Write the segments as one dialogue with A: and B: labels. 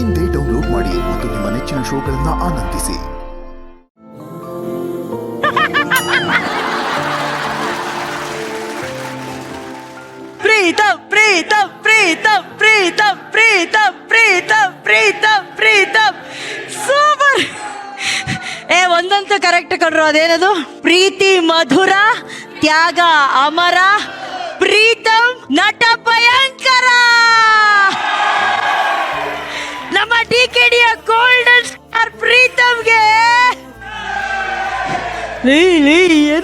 A: ಇಂದೇ ಡೌನ್ಲೋಡ್ ಮಾಡಿ ಮತ್ತು ನಿಮ್ಮ ನೆಚ್ಚಿನ ಶೋಗಳನ್ನ ಆನಂದಿಸಿ.
B: ಪ್ರೀತಮ್ ಪ್ರೀತಮ್ ಪ್ರೀತಮ್ ಪ್ರೀತಮ್ ಪ್ರೀತಮ್ ಪ್ರೀತಮ್ ಪ್ರೀತಮ್ ಪ್ರೀತಮ್ ಸೂಪರ್. ಒಂದಂತೂ ಕರೆಕ್ಟ್ ಕಣ್ರು. ಅದೇನದು? ಪ್ರೀತಿ ಮಧುರ, ತ್ಯಾಗ ಅಮರ, ಪ್ರೀತಮ್ ನಟ ಭಯಂಕರ. ನಮ್ಮ DKD ಗೋಲ್ಡನ್ ಸ್ಟಾರ್ ಪ್ರೀತಮ್ಗೆ ಏನು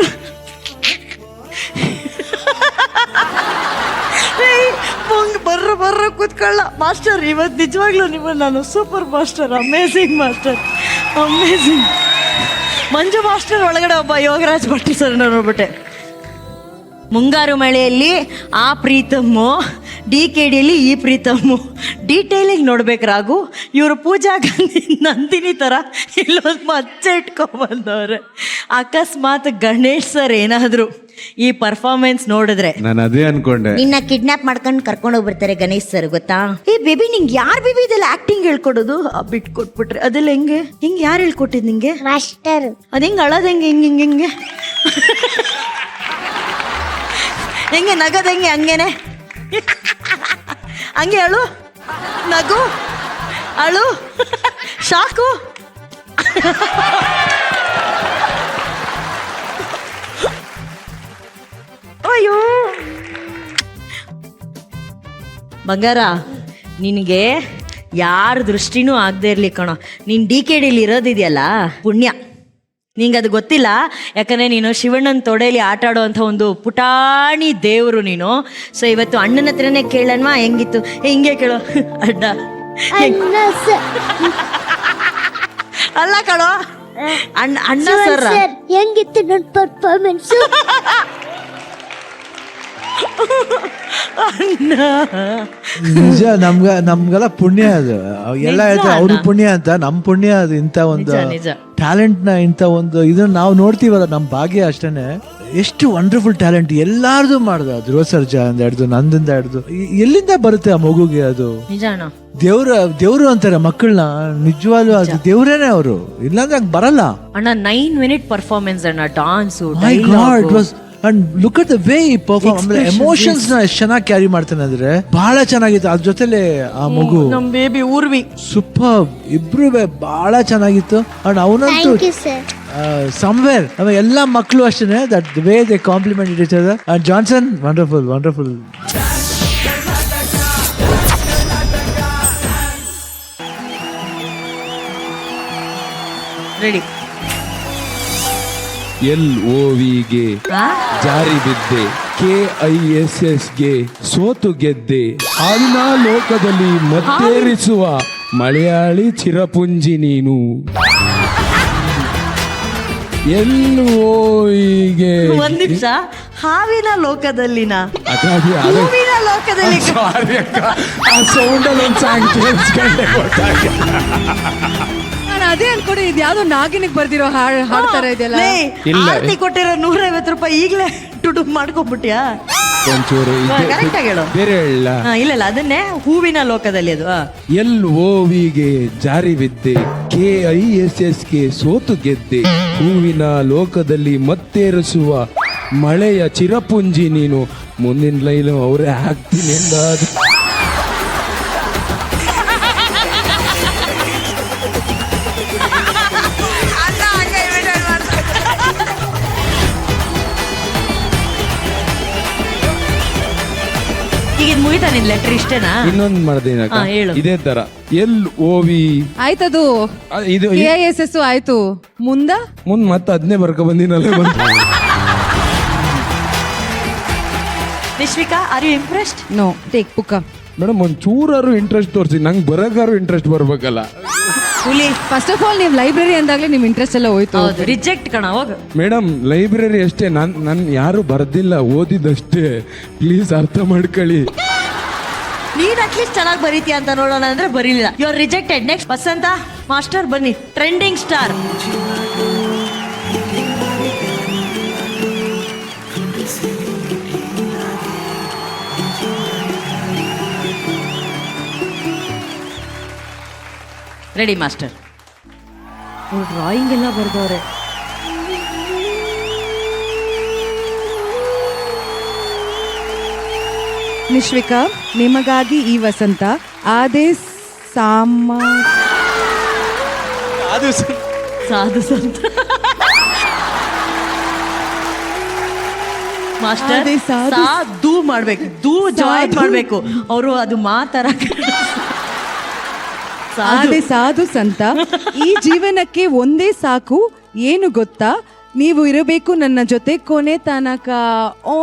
B: ಬರ್ರ ಕೂತ್ಕೊಳ್ಳ ಮಾಸ್ಟರ್. ಇವತ್ತು ನಿಜವಾಗ್ಲೂ ನಿಮ್ಮನ್ನು ನಾನು super master, amazing master, amazing. Manju master ಒಳಗಡೆ ಒಬ್ಬ ಯೋಗರಾಜ್ ಭಟ್ಟಿ ಸರ್ ನೋಡ್ಬಿಟ್ಟೆ. ಮುಂಗಾರು ಮಳೆಯಲ್ಲಿ ಆ ಪ್ರೀತಮ್ಮು, DKDಯಲ್ಲಿ ಈ ಪ್ರೀತಮ್ಮು. ಡೀಟೇಲಿಂಗ್ ನೋಡ್ಬೇಕು ರಾಗು. ಇವರು ಪೂಜಾ ಗಾಂಧಿ ನಂದಿನಿ ಥರ ಇಲ್ಲೊಂದು ಮಚ್ಚೆ ಇಟ್ಕೊಂಡ್ಬಂದವ್ರೆ. ಅಕಸ್ಮಾತ್ ಗಣೇಶ್ ಸರ್ ಏನಾದ್ರು ಈ ಪರ್ಫಾರ್ಮೆನ್ಸ್ ನೋಡಿದ್ರೆ
C: ನಾನು ಅದೇ ಅನ್ಕೊಂಡೆ,
B: ನಿನ್ನ ಕಿಡ್ನಾಪ್ ಮಾಡ್ಕೊಂಡು ಕರ್ಕೊಂಡು ಹೋಗ್ಬಿಡ್ತಾರೆ ಗಣೇಶ್ ಸರ್, ಗೊತ್ತಾ? ಏ ಬೇಬಿ, ನಿಂಗೆ ಯಾರು ಬೇಬಿ ಇದೆಲ್ಲ ಆಕ್ಟಿಂಗ್ ಹೇಳ್ಕೊಡೋದು? ಬಿಟ್ಕೊಟ್ಬಿಟ್ರೆ ಅದೆಲ್ಲ ಹೆಂಗೆ? ಹಿಂಗೆ ಯಾರು ಹೇಳ್ಕೊಟ್ಟಿದ್ ನಿಂಗೆ?
D: ಮಾಸ್ಟರ್.
B: ಅದು ಹೆಂಗೆ ಅಳೋದು ಹೆಂಗೆ? ಹಿಂಗೆ ಹಿಂಗೆ ಹಿಂಗೆ ಹೆಂಗೆ ನಗದ ಹೆಂಗೆ? ಹಂಗೇನೆ ಹಂಗೆ ಅಳು, ನಗು, ಅಳು, ಶಾಕು. ಅಯ್ಯೋ ಬಂಗಾರ, ನಿನಗೆ ಯಾರ ದೃಷ್ಟಿನೂ ಆಗದೆ ಇರಲಿ ಕಣೋ. ನೀನು DKDಲಿ ಇರೋದಿದೆಯಲ್ಲ, ಪುಣ್ಯ. ನಿಂಗೆ ಅದು ಗೊತ್ತಿಲ್ಲ, ಯಾಕಂದರೆ ನೀನು ಶಿವಣ್ಣನ ತೊಡೆಯಲ್ಲಿ ಆಟ ಆಡೋವಂಥ ಒಂದು ಪುಟಾಣಿ ದೇವರು ನೀನು. ಸೊ ಇವತ್ತು ಅಣ್ಣನ ಹತ್ರನೇ ಕೇಳನ್ವಾ ಹೆಂಗಿತ್ತು? ಹಿಂಗೆ ಕೇಳೋ ಅಡ್ಡ. ಅಲ್ಲ ಕಣೋ, ಅಣ್ಣ ಸರ್
D: ಹೆಂಗಿತ್ತು ನನ್ನ ಪರ್ಫಾರ್ಮೆನ್ಸ್?
E: ನಿಜ. ನಮ್ಗೆಲ್ಲ ಪುಣ್ಯ ಅದು. ಎಲ್ಲ ಹೇಳ್ತಾರೆ ಅವ್ರ ಪುಣ್ಯ ಅಂತ, ನಮ್ ಪುಣ್ಯ ಅದು. ಇಂಥ ಒಂದು ಟ್ಯಾಲೆಂಟ್ ನ, ಇಂಥ ಒಂದು ಇದನ್ನ ನಾವು ನೋಡ್ತೀವಲ್ಲ, ನಮ್ ಭಾಗ್ಯ ಅಷ್ಟೇನೆ. ಎಷ್ಟು ವಂಡರ್ಫುಲ್ ಟ್ಯಾಲೆಂಟ್ ಎಲ್ಲಾರ್ದು ಮಾಡ್ದ. ಧ್ರುವ ಸರ್ಜಾ ಅಂದ ಹಿಡ್ದು, ನಂದಿಂದ ಹಿಡ್ದು, ಎಲ್ಲಿಂದ ಬರುತ್ತೆ ಆ ಮಗುಗೆ? ಅದು ದೇವ್ರು ಅಂತಾರೆ ಮಕ್ಕಳನ್ನ. ನಿಜವಾಗ್ಲೂ ಅದು ದೇವ್ರೇನೆ ಅವರು, ಇಲ್ಲಾಂದ್ರೆ ಹಂಗ್ ಬರಲ್ಲ.
B: ಅಣ್ಣ 9 minute ಪರ್ಫಾರ್ಮೆನ್ಸ್ ಅಣ್ಣ, dance,
E: and look at the way ಈ ಪರ್ಫಾರ್ಮ್, ಆಮೇಲೆ ಎಮೋಷನ್ಸ್ ನ ಎಷ್ಟು ಚೆನ್ನಾಗಿ ಕ್ಯಾರಿ ಮಾಡ್ತಾನೆ ಅಂದ್ರೆ ಬಹಳ ಚೆನ್ನಾಗಿತ್ತು. ಅದ್ರ ಜೊತೆಲೆ ಆ ಮಗು,
B: ನಮ್ ಬೇಬಿ ಊರ್ವಿ,
E: ಸೂಪರ್. ಇಬ್ರು ಬಹಳ ಚೆನ್ನಾಗಿತ್ತು. ಅಂಡ್ ಅವನಂತೂ ಸಮ್ವೇರ್ ಎಲ್ಲ ಮಕ್ಕಳು ಅಷ್ಟೇ, that way they compliment each other. And Johnson wonderful, wonderful.
B: Ready.
C: LOVಗೆ ಜಾರಿ ಬಿದ್ದೆ, KISSಗೆ ಸೋತು ಗೆದ್ದೆ, ಹಾಲಿನ ಲೋಕದಲ್ಲಿ ಮತ್ತೇರಿಸುವ ಮಲಯಾಳಿ ಚಿರಪುಂಜಿ ನೀನು. LOVಗೆ
B: ಒಂದ್ ನಿಮಿಷ, ಹಾವಿನ ಲೋಕದಲ್ಲಿನ, ಹೂವಿನ ಲೋಕದಲ್ಲಿ.
C: ಆ ಸೌಂಡ್ ಅಲ್ಲಿ ಒಂದು ಸಾಂಗ್ ಕೇಳಿಸ್ಕೊಂಡೆ,
F: ನಾನು ಅದೇ ಅನ್ಕೊಂಡು ಇದು ಯಾವ್ದೋ ನಾಗಿನಿಗೆ ಬರ್ದಿರೋ ಹಾಡ್ತಾರೆ ಇದೆಲ್ಲ.
B: ಆರ್ತಿ ಕೊಟ್ಟಿರೋ 150 ರೂಪಾಯಿ ಈಗಲೇ ಟುಡು ಮಾಡ್ಕೊಬಿಟ್ಯಾ?
C: ಒಂಚೂರು
B: ಕರೆಕ್ಟ್ ಆಗಿ ಹೇಳು.
C: ಬೇರೆ ಹೇಳ.
B: ಇಲ್ಲ ಅದನ್ನೇ, ಹೂವಿನ ಲೋಕದಲ್ಲಿ ಅದು.
C: LOVಗೆ ಜಾರಿ ಬಿದ್ದೆ, KISSಗೆ ಸೋತು ಗೆದ್ದೆ, ಹೂವಿನ ಲೋಕದಲ್ಲಿ ಮತ್ತೇರಿಸುವ ಮಳೆಯ ಚಿರಪುಂಜಿ ನೀನು. ಮುಂದಿನ ಲೈನು ಅವರೇ ಹಾಕ್ತೀನಿ ಎಂದಾದ.
B: ಈಗ ಮುಗಿತಾ ನಿನ್ ಲೆಟರ್ ಇಷ್ಟೇನಾ?
C: ಇನ್ನೊಂದು ಮಾಡ್ದೇನ ಇದೇ ತರ. LOV
F: ಆಯ್ತದು,
C: ಇದು
F: KISS ಆಯ್ತು. ಮುಂದ
C: ಮತ್ತೆ ಅದನ್ನೇ ಬರ್ಕ ಬಂದಿನಲ್ಲ.
B: Nishvika, are you impressed?
F: No, take ಪುಕ್ಕ.
C: ಮೇಡಮ್ ಒಂದ್ ಚೂರಾರು ಇಂಟ್ರೆಸ್ಟ್ ತೋರಿಸಿ, ನಂಗೆ ಬರಕಾರು ಇಂಟ್ರೆಸ್ಟ್ ಬರ್ಬೇಕಲ್ಲ.
F: ಫಸ್ಟ್ ಆಫ್ ಆಲ್ ನೀವು ಲೈಬ್ರರಿ ಅಂದಾಗ್ಲೇ ನಿಮ್ ಇಂಟ್ರೆಸ್ಟ್ ಎಲ್ಲ ಹೋಯ್ತು.
B: ರಿಜೆಕ್ಟ್ ಕಣ, ಹೋಗ.
C: ಮೇಡಮ್ ಲೈಬ್ರರಿ ಅಷ್ಟೇ, ನನ್ ಯಾರು ಬರ್ದಿಲ್ಲ, ಓದಿದಷ್ಟೇ. ಪ್ಲೀಸ್ ಅರ್ಥ ಮಾಡ್ಕೊಳ್ಳಿ.
B: ನೀನ್ ಅಟ್ಲೀಸ್ಟ್ ಚೆನ್ನಾಗಿ ಬರೀತೀಯ ಅಂತ ನೋಡೋಣ ಅಂದ್ರೆ ಬರೀಲಿಲ್ಲ. You are rejected. Next Vasantha master ಬನ್ನಿ, trending star. Ready master. Drawing ಎಲ್ಲ ಬರ್ದವ್ರೆ.
F: ನಿಶ್ವಿಕಾ, ನಿಮಗಾಗಿ ಈ ವಸಂತ ಆದೇ
B: ಸಾಧು ಸಂತ ಮಾಸ್ಟರ್
F: ಅದೇ
B: ಸಾಧು ಮಾಡ್ಬೇಕು, ದೂ ಜಾಯಿನ್ ಮಾಡ್ಬೇಕು ಅವರು, ಅದು ಮಾತಾರ.
F: ಆದೆ ಸಾಧು ಸಂತ, ಈ ಜೀವನಕ್ಕೆ ಒಂದೇ ಸಾಕು, ಏನು ಗೊತ್ತಾ, ನೀವು ಇರಬೇಕು ನನ್ನ ಜೊತೆ ಕೊನೆ ತನಕ. ಓ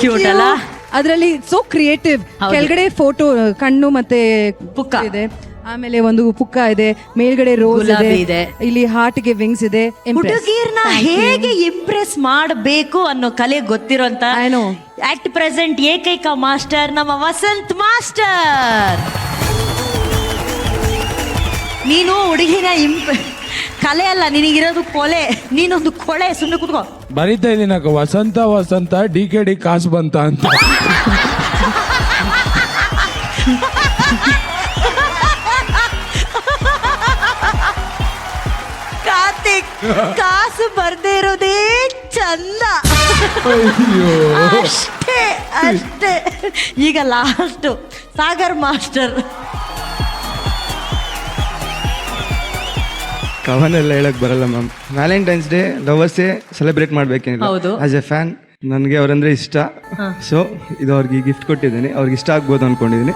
B: ಕ್ಯೂಟ್ ಅಲ್ಲ?
F: ಅದರಲ್ಲಿ ಸೋ ಕ್ರಿಯೇಟಿವ್. ಕೆಳಗಡೆ ಫೋಟೋ ಕಣ್ಣು ಮತ್ತೆ
B: ಪುಕ್ಕ
F: ಇದೆ, ಆಮೇಲೆ ಒಂದು ಪುಕ್ಕ ಇದೆ, ಮೇಲ್ಗಡೆ ರೋಸ್ ಇದೆ, ಇಲ್ಲಿ ಹಾರ್ಟ್ಗೆ ವಿಂಗ್ಸ್ ಇದೆ.
B: ಹುಡುಗಿರ್ನ ಹೇಗೆ ಇಂಪ್ರೆಸ್ ಮಾಡಬೇಕು ಅನ್ನೋ ಕಲೆ ಗೊತ್ತಿರೋಂತ ಅಟ್ ಪ್ರೆಸೆಂಟ್ ಏಕೈಕ ಮಾಸ್ಟರ್ ನಮ್ಮ ವಸಂತ್ ಮಾಸ್ಟರ್. ನೀನು ಹುಡುಗಿನ ಕಲೆ ಅಲ್ಲ, ನಿನಗಿರೋದು ಕೊಲೆ, ನೀನೊಂದು ಕೊಳೆ. ಸುಮ್ಮನೆ ಕೂತ್ಕೋ.
C: ಬರೀತಾ ಇದೀನಿ ಅಕ್ಕ, ವಸಂತ ವಸಂತ ಡಿ ಕಾಸು ಬಂತ ಅಂತ.
B: ಕಾರ್ತಿಕ್, ಕಾಸು ಬರ್ದೇ ಇರೋದೇ ಚಂದ. ಅಷ್ಟೇ ಅಷ್ಟೇ. ಈಗ ಲಾಸ್ಟ್ ಸಾಗರ್ ಮಾಸ್ಟರ್.
G: ಕವನೆಲ್ಲ ಹೇಳಕ್ ಬರಲ್ಲ ಮ್ಯಾಮ್. ವ್ಯಾಲೆಂಟೈನ್ಸ್ ಡೇ ಲವರ್ಸೇ ಸೆಲೆಬ್ರೇಟ್ ಮಾಡ್ಬೇಕೇನಿಲ್ಲ. ಆಸ್ ಎ ಫ್ಯಾನ್ ನನಗೆ ಅವರಂದ್ರೆ ಇಷ್ಟ. ಸೊ ಇದು ಅವ್ರಿಗೆ ಗಿಫ್ಟ್ ಕೊಟ್ಟಿದ್ದೀನಿ, ಅವ್ರಿಗೆ ಇಷ್ಟ ಆಗ್ಬೋದು ಅನ್ಕೊಂಡಿದ್ದೀನಿ.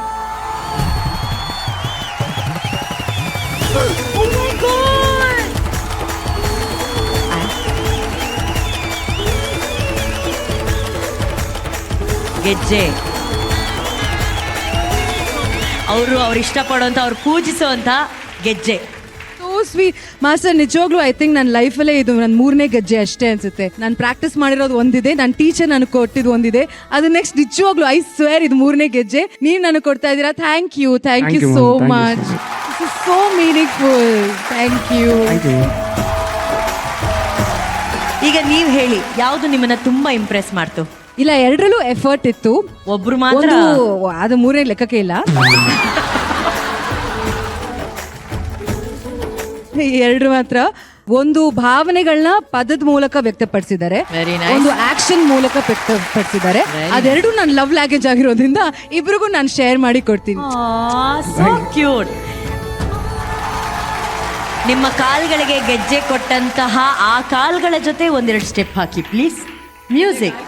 B: ಗೆಜ್ಜೆ ಅವರು ಇಷ್ಟಪಡುವಂತ, ಅವ್ರು ಪೂಜಿಸುವಂತ ಗೆಜ್ಜೆ.
F: Sweet master. ನಿಜವಾಗ್ಲೂ ಐ ಥಿಂಕ್ ನನ್ನ ಲೈಫಲ್ಲೇ ಇದು ನನ್ನ 3ನೇ ಗೆಜ್ಜೆ ಅಷ್ಟೇ ಅನ್ಸುತ್ತೆ. ನಾನು ಪ್ರಾಕ್ಟೀಸ್ ಮಾಡಿರೋದು ಒಂದಿದೆ, ನನ್ನ ಟೀಚರ್ ನನಗೆ ಕೊಟ್ಟಿದ್ದು ಒಂದಿದೆ, ಅದು ನೆಕ್ಸ್ಟ್ ನಿಜವಾಗ್ಲೂ ಐ ಸ್ವೇರ್ ಇದು 3ನೇ ಗೆಜ್ಜೆ. ನೀವು ನನಗೆ ಕೊಡ್ತಾ ಇದ್ದೀರಾ. Thank you so much. This is so meaningful. Thank you.
B: ಈಗ ನೀವು ಹೇಳಿ, ಯಾವುದು ನಿಮ್ಮನ್ನ ತುಂಬಾ ಇಂಪ್ರೆಸ್ ಮಾಡ್ತು?
F: ಇಲ್ಲ, ಎರಡರಲ್ಲೂ ಎಫರ್ಟ್ ಇತ್ತು.
B: ಒಬ್ರು ಮಾತ್ರ
F: ಅದು 3ನೇ ಲೆಕ್ಕಕ್ಕೆ ಇಲ್ಲ. ಎರಡು ಮಾತ್ರ. ಒಂದು ಭಾವನೆಗಳನ್ನ ಪದದ ಮೂಲಕ ವ್ಯಕ್ತಪಡಿಸಿದ್ದಾರೆ, ಒಂದು ಆಕ್ಷನ್ ಮೂಲಕ ವ್ಯಕ್ತಪಡಿಸಿದ್ದಾರೆ. ಅದೆರಡು ನನ್ನ ಲವ್ ಲ್ಯಾಂಗ್ವೇಜ್ ಆಗಿರೋದ್ರಿಂದ ಇಬ್ರಿಗೂ ನಾನು ಶೇರ್ ಮಾಡಿ ಕೊಡ್ತೀನಿ.
B: So cute. ನಿಮ್ಮ ಕಾಲ್ಗಳಿಗೆ ಗೆಜ್ಜೆ ಕೊಟ್ಟಂತಹ ಆ ಕಾಲ್ಗಳ ಜೊತೆ ಒಂದೆರಡು ಸ್ಟೆಪ್ ಹಾಕಿ ಪ್ಲೀಸ್. ಮ್ಯೂಸಿಕ್.